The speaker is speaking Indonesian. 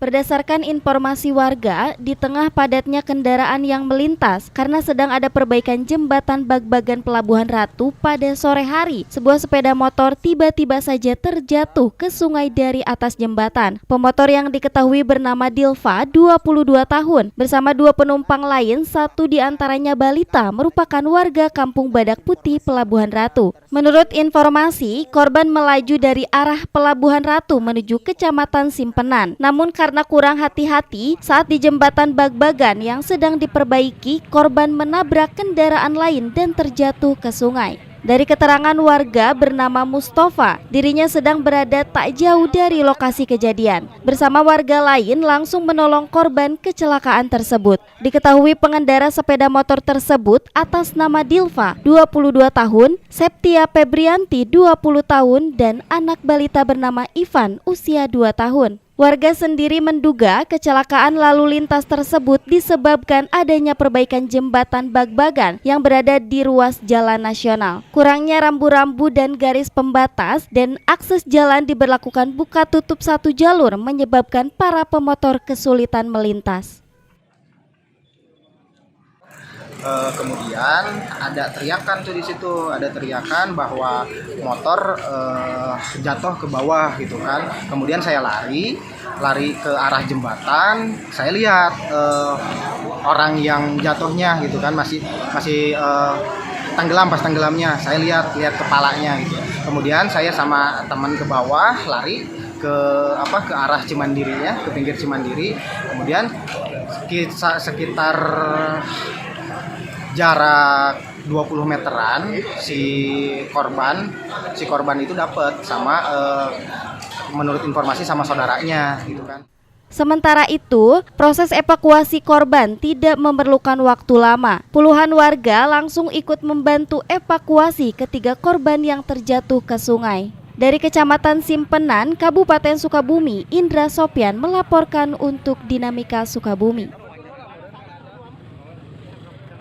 Berdasarkan informasi warga, di tengah padatnya kendaraan yang melintas karena sedang ada perbaikan jembatan Bagbagan Pelabuhan Ratu pada sore hari, sebuah sepeda motor tiba-tiba saja terjatuh ke sungai dari atas jembatan. Pemotor yang diketahui bernama Dilva, 22 tahun, bersama dua penumpang lain, satu diantaranya balita, merupakan warga Kampung Badak Putih, Pelabuhan Ratu. Menurut informasi, korban melaju dari arah Pelabuhan Ratu menuju Kecamatan Simpenan. Namun karena kurang hati-hati saat di jembatan Bagbagan yang sedang diperbaiki, korban menabrak kendaraan lain dan terjatuh ke sungai. Dari keterangan warga bernama Mustafa, dirinya sedang berada tak jauh dari lokasi kejadian. Bersama warga lain langsung menolong korban kecelakaan tersebut. Diketahui pengendara sepeda motor tersebut atas nama Dilva, 22 tahun, Septia Febrianti, 20 tahun, dan anak balita bernama Ivan, usia 2 tahun. Warga sendiri menduga kecelakaan lalu lintas tersebut disebabkan adanya perbaikan jembatan Bagbagan yang berada di ruas jalan nasional. Kurangnya rambu-rambu dan garis pembatas dan akses jalan diberlakukan buka tutup satu jalur menyebabkan para pemotor kesulitan melintas. Kemudian ada teriakan tuh di situ, ada teriakan bahwa motor jatuh ke bawah gitu kan. Kemudian saya lari ke arah jembatan. Saya lihat orang yang jatuhnya gitu kan masih tenggelam, pas tenggelamnya. Saya lihat kepalanya gitu. Kemudian saya sama teman ke bawah lari ke arah Cimandirinya, ke pinggir Cimandiri. Kemudian sekitar jarak 20 meteran si korban itu dapat sama menurut informasi sama saudaranya gitu kan. Sementara itu, proses evakuasi korban tidak memerlukan waktu lama. Puluhan warga langsung ikut membantu evakuasi ketiga korban yang terjatuh ke sungai. Dari Kecamatan Simpenan, Kabupaten Sukabumi, Indra Sopyan melaporkan untuk Dinamika Sukabumi.